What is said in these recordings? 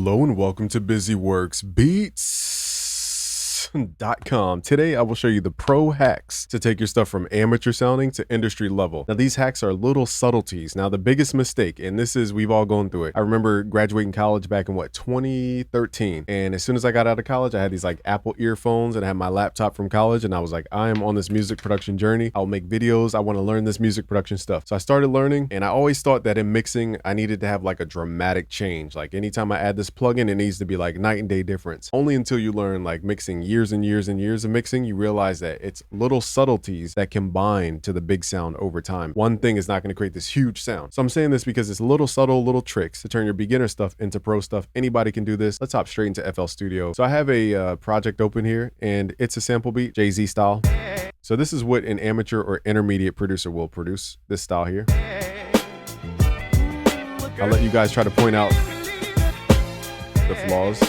Hello and welcome to BusyWorksBeats.com. Today I will show you the pro hacks to take your stuff from amateur sounding to industry level. Now these hacks are little subtleties. Now the biggest mistake, and this is, we've all gone through it. I remember graduating college back in 2013. And as soon as I got out of college, I had these like Apple earphones and I had my laptop from college. And I was like, I am on this music production journey. I'll make videos. I want to learn this music production stuff. So I started learning, and I always thought that in mixing, I needed to have like a dramatic change. Like anytime I add this plugin, it needs to be like night and day difference. Only until you learn like mixing years and years and years of mixing, you realize that it's little subtleties that combine to the big sound over time. One thing is not going to create this huge sound. So I'm saying this because it's little subtle little tricks to turn your beginner stuff into pro stuff. Anybody can do this. Let's hop straight into FL Studio. So I have a project open here, and it's a sample beat, Jay-Z style. So this is what an amateur or intermediate producer will produce, this style here. I'll let you guys try to point out the flaws.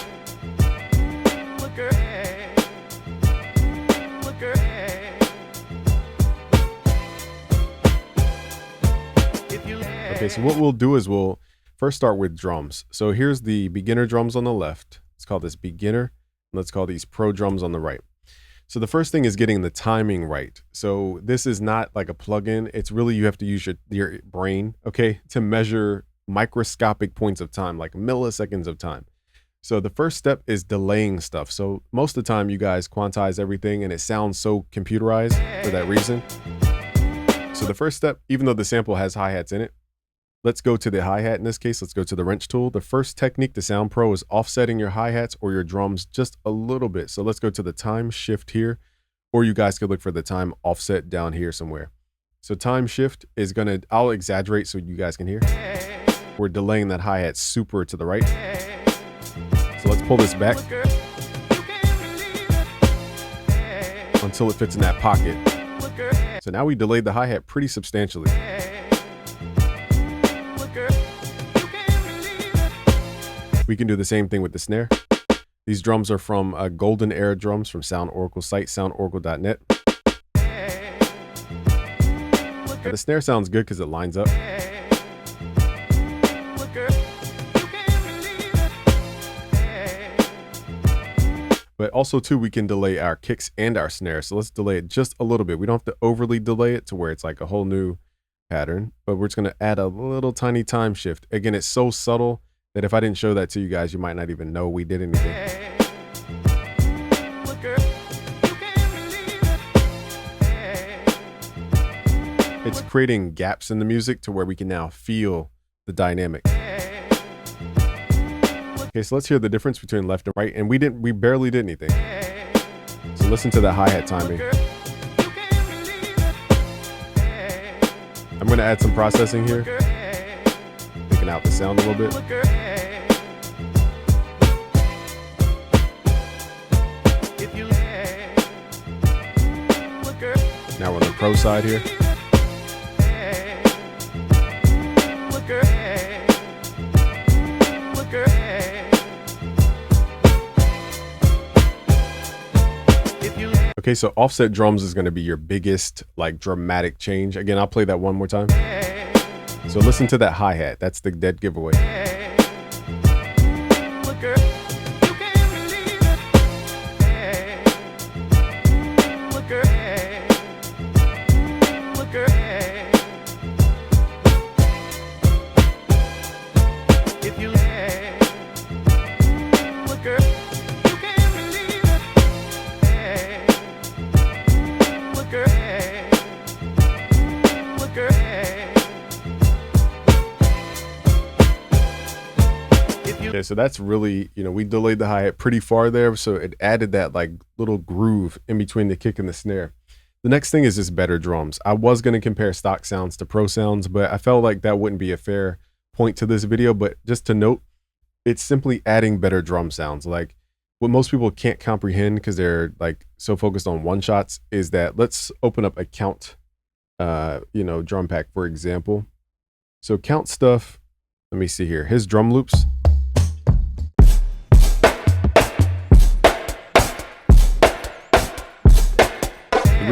Okay, so what we'll do is we'll first start with drums. So here's the beginner drums on the left. Let's call this beginner. Let's call these pro drums on the right. So the first thing is getting the timing right. So this is not like a plugin. It's really, you have to use your brain, okay, to measure microscopic points of time, like milliseconds of time. So the first step is delaying stuff. So most of the time you guys quantize everything and it sounds so computerized for that reason. So the first step, even though the sample has hi-hats in it, let's go to the hi-hat in this case. Let's go to the wrench tool. The first technique to sound pro is offsetting your hi-hats or your drums just a little bit. So let's go to the time shift here, or you guys could look for the time offset down here somewhere. So time shift is gonna, I'll exaggerate so you guys can hear. We're delaying that hi-hat super to the right. So let's pull this back until it fits in that pocket. So now we delayed the hi-hat pretty substantially. We can do the same thing with the snare. These drums are from Golden Era drums from Sound Oracle site, soundoracle.net. The snare sounds good because it lines up. But also too, we can delay our kicks and our snares. So let's delay it just a little bit. We don't have to overly delay it to where it's like a whole new pattern, but we're just going to add a little tiny time shift. Again, it's so subtle that if I didn't show that to you guys, you might not even know we did anything. It's creating gaps in the music to where we can now feel the dynamic. Okay, so let's hear the difference between left and right. And we barely did anything. So listen to the hi-hat timing. I'm gonna add some processing here. Taking out the sound a little bit. Now we're on the pro side here. Okay, so offset drums is going to be your biggest like dramatic change. Again, I'll play that one more time. So listen to that hi-hat. That's the dead giveaway. Okay, so that's really, we delayed the hi-hat pretty far there, so it added that like little groove in between the kick and the snare. The next thing is just better drums. I was going to compare stock sounds to pro sounds, but I felt like that wouldn't be a fair point to this video. But just to note, it's simply adding better drum sounds. Like what most people can't comprehend because they're like so focused on one shots is that, let's open up a Count, drum pack, for example. So Count stuff, let me see here, his drum loops.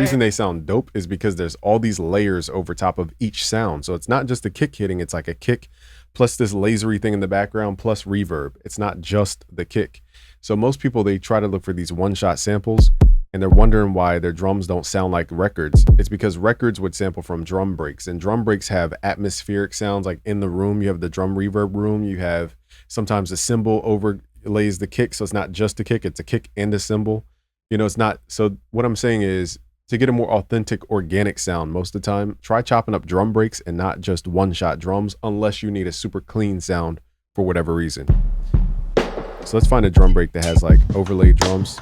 The reason they sound dope is because there's all these layers over top of each sound. So it's not just the kick hitting, it's like a kick plus this lasery thing in the background, plus reverb. It's not just the kick. So most people, they try to look for these one-shot samples, and they're wondering why their drums don't sound like records. It's because records would sample from drum breaks, and drum breaks have atmospheric sounds. Like in the room, you have the drum reverb room. You have sometimes a cymbal overlays the kick, so it's not just a kick, it's a kick and a cymbal. You know, it's not. So what I'm saying is, to get a more authentic, organic sound most of the time, try chopping up drum breaks and not just one-shot drums, unless you need a super clean sound for whatever reason. So let's find a drum break that has like overlaid drums.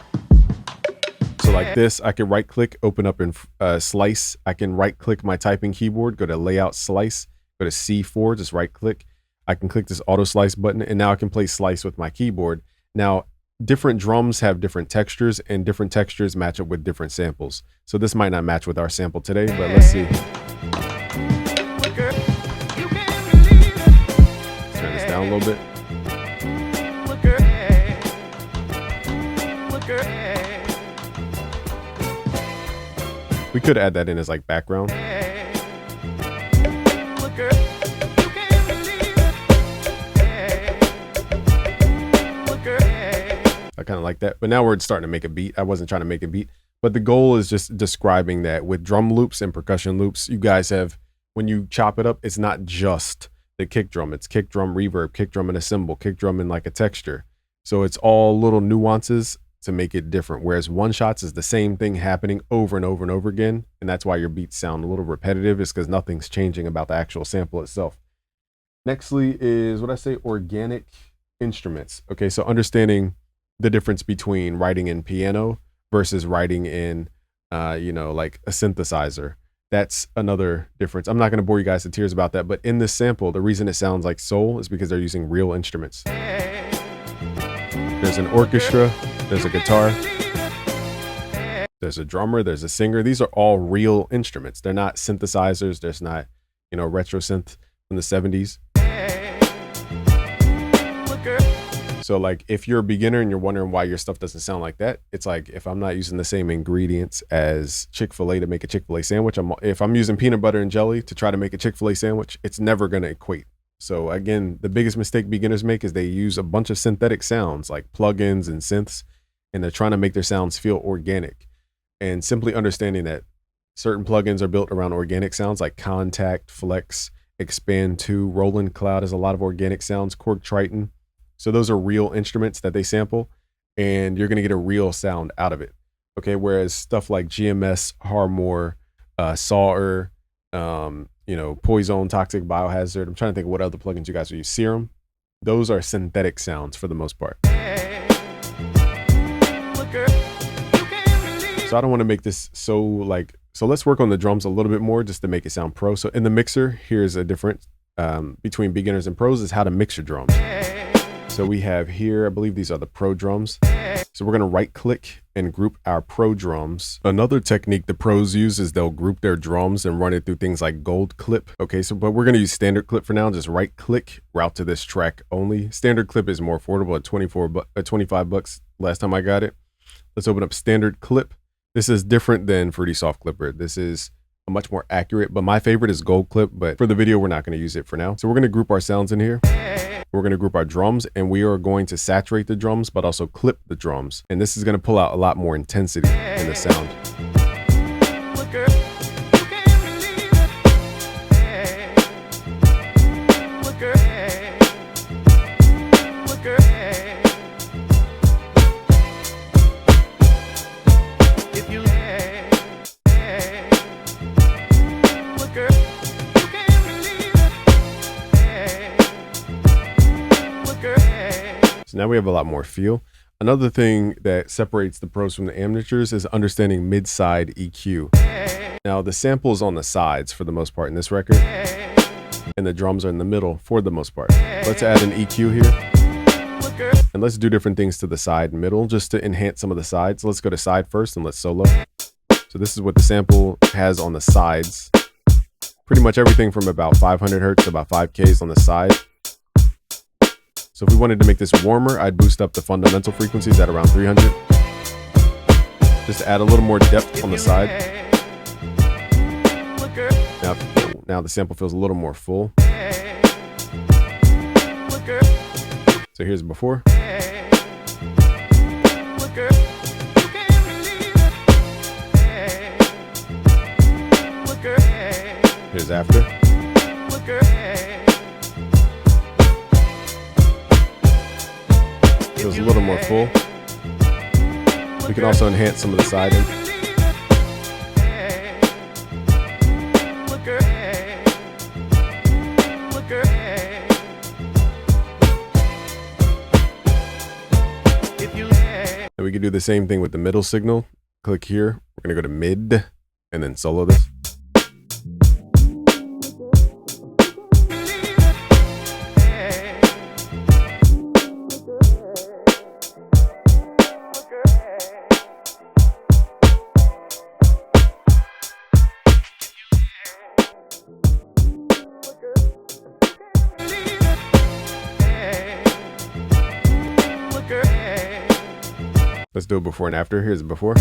So like this, I can right click, open up in slice. I can right click my typing keyboard, go to layout slice, go to C4, just right click. I can click this auto slice button, and now I can play slice with my keyboard. Now, different drums have different textures, and different textures match up with different samples. So this might not match with our sample today, but let's see. Turn this down a little bit. We could add that in as like background. I kind of like that, but now we're starting to make a beat. I wasn't trying to make a beat, but the goal is just describing that with drum loops and percussion loops, you guys have, when you chop it up, it's not just the kick drum. It's kick drum, reverb, kick drum and a cymbal, kick drum and like a texture. So it's all little nuances to make it different. Whereas one shots is the same thing happening over and over and over again. And that's why your beats sound a little repetitive, is because nothing's changing about the actual sample itself. Nextly is what I say, organic instruments. Okay, so understanding the difference between writing in piano versus writing in, you know, like a synthesizer. That's another difference. I'm not going to bore you guys to tears about that, but in this sample, the reason it sounds like soul is because they're using real instruments. There's an orchestra, there's a guitar, there's a drummer, there's a singer. These are all real instruments. They're not synthesizers. There's not, you know, retro synth from the 70s. So like if you're a beginner and you're wondering why your stuff doesn't sound like that, it's like, if I'm not using the same ingredients as Chick-fil-A to make a Chick-fil-A sandwich, if I'm using peanut butter and jelly to try to make a Chick-fil-A sandwich, it's never going to equate. So again, the biggest mistake beginners make is they use a bunch of synthetic sounds like plugins and synths, and they're trying to make their sounds feel organic. And simply understanding that certain plugins are built around organic sounds like Contact, Flex, Expand 2, Roland Cloud has a lot of organic sounds, Korg Triton. So those are real instruments that they sample, and you're going to get a real sound out of it. Okay, whereas stuff like GMS, Harmor, Sawyer, you know, Poison, Toxic, Biohazard. I'm trying to think of what other plugins you guys use. Serum. Those are synthetic sounds for the most part. So I don't want to make this so like, so let's work on the drums a little bit more just to make it sound pro. So in the mixer, here's a difference between beginners and pros, is how to mix your drums. So we have here, I believe these are the pro drums. So we're going to right click and group our pro drums. Another technique the pros use is they'll group their drums and run it through things like Gold Clip. Okay, so but we're going to use Standard Clip for now. Just right click, route to this track only. Standard Clip is more affordable at 25 bucks last time I got it. Let's open up Standard Clip. This is different than Fruity Soft Clipper. This is a much more accurate, but my favorite is Gold Clip, but for the video, we're not going to use it for now. So we're going to group our sounds in here. We're going to group our drums, and we are going to saturate the drums, but also clip the drums. And this is going to pull out a lot more intensity in the sound. So now we have a lot more feel. Another thing that separates the pros from the amateurs is understanding mid-side EQ. Now the sample is on the sides for the most part in this record, and the drums are in the middle for the most part. Let's add an EQ here, and let's do different things to the side and middle just to enhance some of the sides. Let's go to side first and let's solo. So this is what the sample has on the sides. Pretty much everything from about 500 hertz to about 5Ks on the side. So if we wanted to make this warmer, I'd boost up the fundamental frequencies at around 300. Just to add a little more depth on the side. Now the sample feels a little more full. So here's before. Here's after. Feels a little more full. We can also enhance some of the siding. And we can do the same thing with the middle signal. Click here. We're going to go to mid and then solo this. Let's do it before and after. Here's before.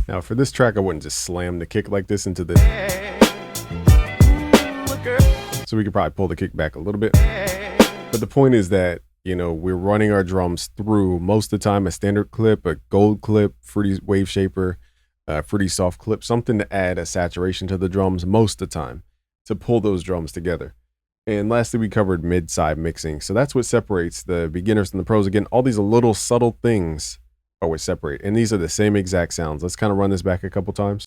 Now for this track, I wouldn't just slam the kick like this into the... So we could probably pull the kick back a little bit. But the point is that, you know, we're running our drums through most of the time a standard clip, a gold clip, Fruity Wave Shaper, Fruity Soft clip, something to add a saturation to the drums most of the time to pull those drums together. And lastly, we covered mid-side mixing. So that's what separates the beginners and the pros. Again, all these little subtle things are what separate. And these are the same exact sounds. Let's kind of run this back a couple times.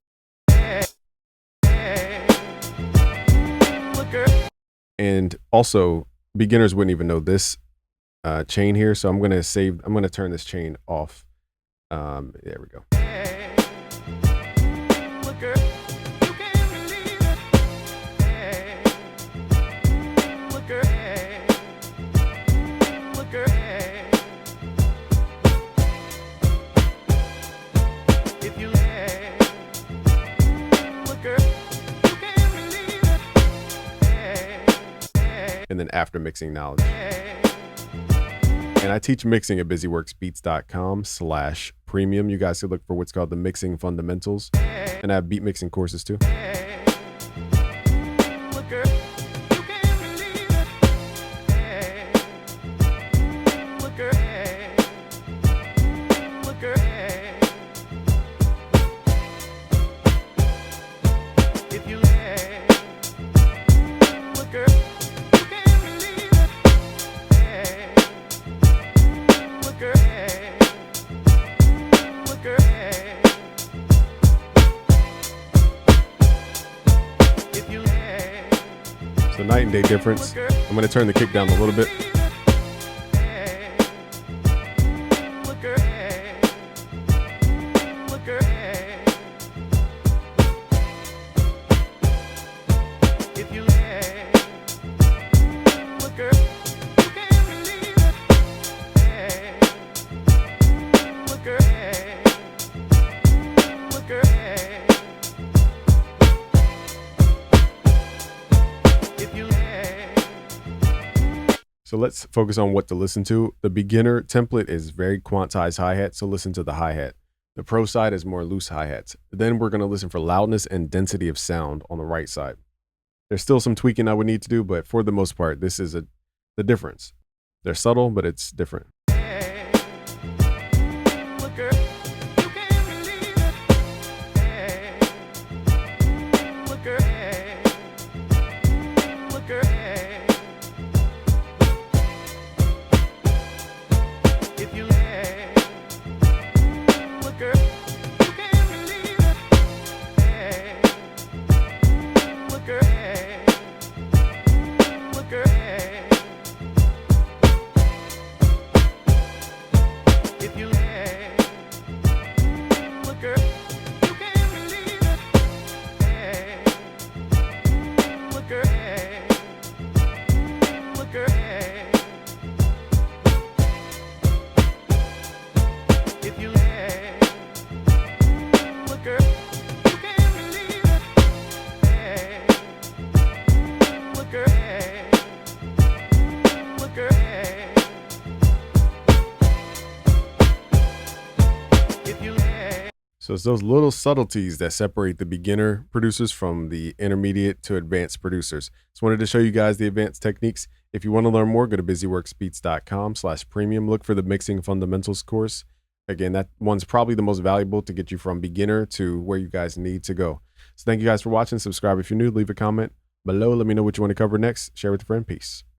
And also, beginners wouldn't even know this chain here. So I'm going to turn this chain off. There we go. And then after mixing knowledge. And I teach mixing at busyworksbeats.com/premium. You guys could look for what's called the mixing fundamentals. And I have beat mixing courses too. So night and day difference. I'm going to turn the kick down a little bit. So let's focus on what to listen to. The beginner template is very quantized hi-hat, so listen to the hi-hat. The pro side is more loose hi-hats. Then we're going to listen for loudness and density of sound on the right side. There's still some tweaking I would need to do, but for the most part, this is the difference. They're subtle, but it's different. So it's those little subtleties that separate the beginner producers from the intermediate to advanced producers. Just wanted to show you guys the advanced techniques. If you want to learn more, go to busyworksbeats.com/premium. Look for the Mixing Fundamentals course. Again, that one's probably the most valuable to get you from beginner to where you guys need to go. So thank you guys for watching. Subscribe if you're new. Leave a comment below. Let me know what you want to cover next. Share with a friend. Peace.